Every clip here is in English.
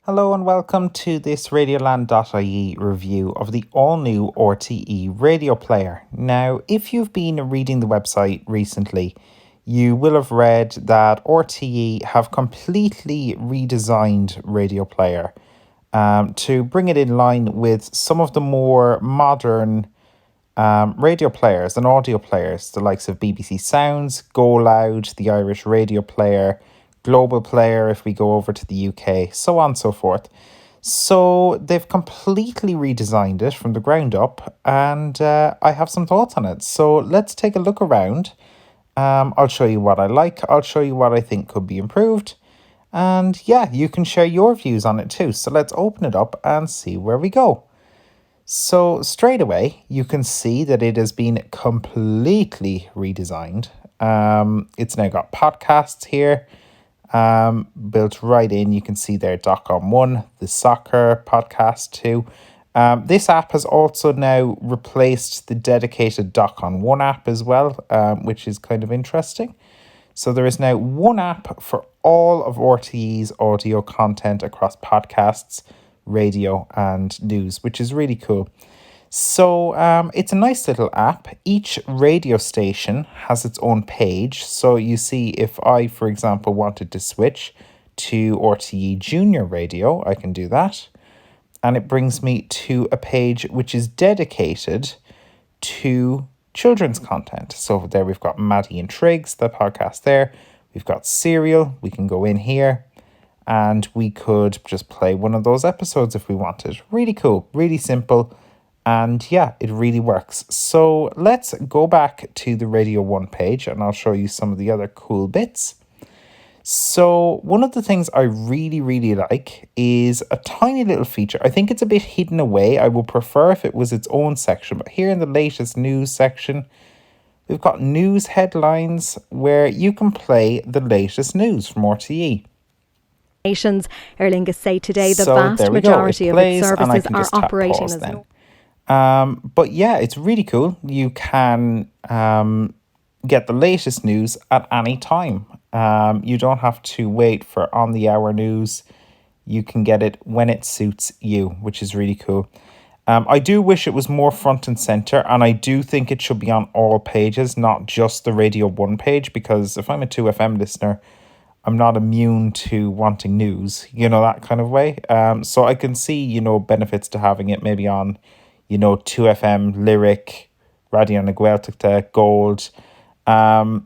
Hello and welcome to this radioland.ie review of the all-new RTE radio player. Now, if you've been reading the website recently, you will have read that RTE have completely redesigned radio player to bring it in line with some of the more modern radio players and audio players, the likes of BBC Sounds, Go Loud, the Irish radio player, Global Player if we go over to the UK, so on and so forth. So they've completely redesigned it from the ground up, and I have some thoughts on it. So let's take a look around. I'll show you what I like, I'll show you what I think could be improved, and yeah, you can share your views on it too. So let's open it up and see where we go. So straight away, you can see that it has been completely redesigned. It's now got podcasts here, built right in. You can see there Doc on One, the soccer podcast too. This app has also now replaced the dedicated Doc on One app as well, which is kind of interesting. So there is now one app for all of RTE's audio content across podcasts, radio and news, which is really cool. So it's a nice little app. Each radio station has its own page. So you see if I, for example, wanted to switch to RTE Junior Radio, I can do that. And it brings me to a page which is dedicated to children's content. So there we've got Maddie and Triggs, the podcast there. We've got Serial. We can go in here and we could just play one of those episodes if we wanted. Really cool, really simple. And yeah, it really works. So let's go back to the Radio 1 page and I'll show you some of the other cool bits. So one of the things I really, really like is a tiny little feature. I think it's a bit hidden away. I would prefer if it was its own section. But here in the latest news section, we've got news headlines where you can play the latest news from RTE. Nations, Aer Lingus say today the vast majority of its services are operating as normal. But yeah, it's really cool. You can get the latest news at any time. You don't have to wait for on the hour news. You can get it when it suits you, which is really cool. I do wish it was more front and center, and I do think it should be on all pages, not just the Radio 1 page, because if I'm a 2FM listener, I'm not immune to wanting news, that kind of way. So I can see, benefits to having it maybe on, 2FM, Lyric, Radio na Gaeltachta, Gold.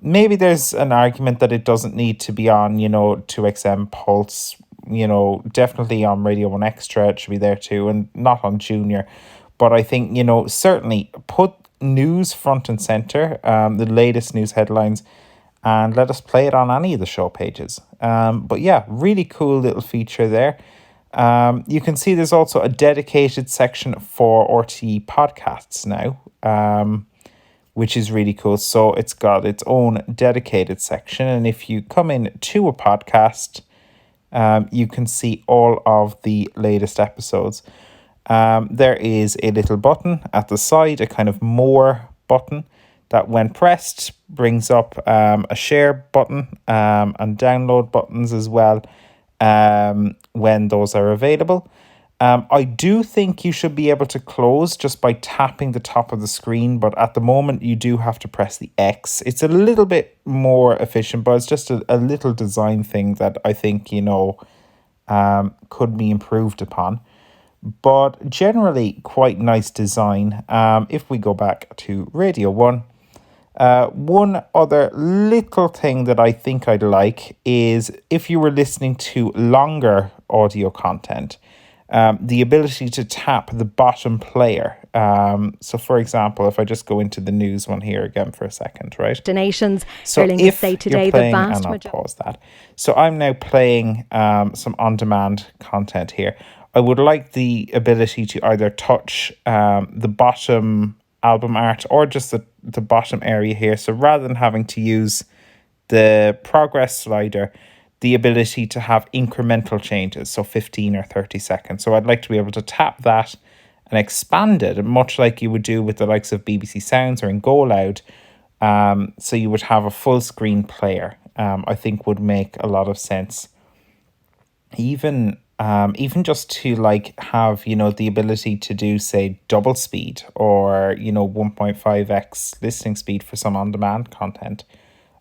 Maybe there's an argument that it doesn't need to be on, 2XM Pulse, definitely on Radio 1 Extra, it should be there too, and not on Junior. But I think, certainly put news front and center, the latest news headlines, and let us play it on any of the show pages. But yeah, really cool little feature there. You can see there's also a dedicated section for RTE podcasts now, which is really cool. So it's got its own dedicated section. And if you come in to a podcast, you can see all of the latest episodes. There is a little button at the side, a kind of more button that when pressed brings up a share button and download buttons as well when those are available. I do think you should be able to close just by tapping the top of the screen, but at the moment you do have to press the X. It's a little bit more efficient, but it's just a little design thing that I think, could be improved upon. But generally quite nice design. If we go back to Radio 1, one other little thing that I think I'd like is if you were listening to longer audio content, the ability to tap the bottom player. So for example, if I just go into the news one here again for a second, right? Donations. So if say today you're playing, and I'll pause that. So I'm now playing some on-demand content here. I would like the ability to either touch the bottom album art or just the bottom area here. So rather than having to use the progress slider, the ability to have incremental changes, so 15 or 30 seconds. So I'd like to be able to tap that and expand it, much like you would do with the likes of BBC Sounds or in Go Loud. So you would have a full screen player, I think would make a lot of sense. Even even just to like have, the ability to do, say, double speed or, 1.5x listening speed for some on-demand content.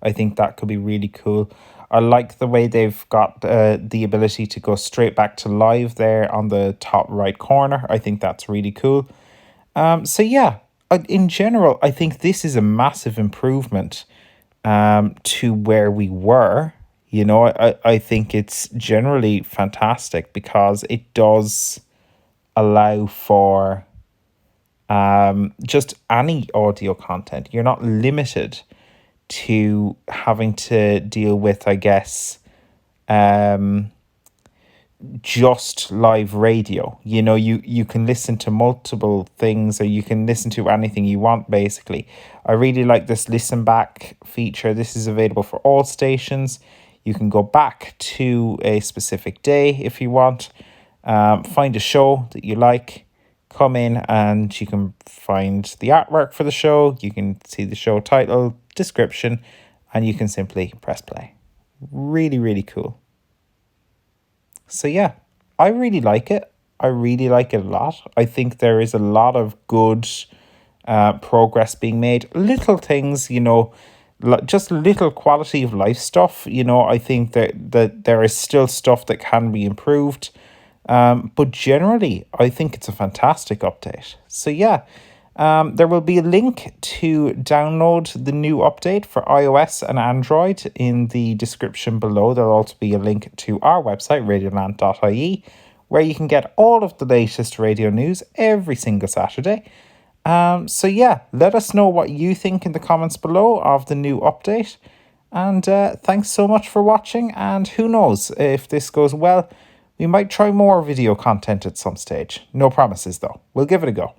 I think that could be really cool. I like the way they've got the ability to go straight back to live there on the top right corner. I think that's really cool. So yeah, in general, I think this is a massive improvement to where we were. I think it's generally fantastic because it does allow for just any audio content. You're not limited to having to deal with, I guess, just live radio. You can listen to multiple things, or you can listen to anything you want, basically. I really like this listen back feature. This is available for all stations. You can go back to a specific day if you want, find a show that you like, come in, and you can find the artwork for the show. You can see the show title, description, and you can simply press play. Really, really cool. So yeah, I really like it. I really like it a lot. I think there is a lot of good progress being made. Little things, just little quality of life stuff. I think that there is still stuff that can be improved. But generally, I think it's a fantastic update. So yeah, there will be a link to download the new update for iOS and Android in the description below. There'll also be a link to our website, radioland.ie, where you can get all of the latest radio news every single Saturday. So yeah, let us know what you think in the comments below of the new update. And thanks so much for watching. And who knows, if this goes well, we might try more video content at some stage. No promises though. We'll give it a go.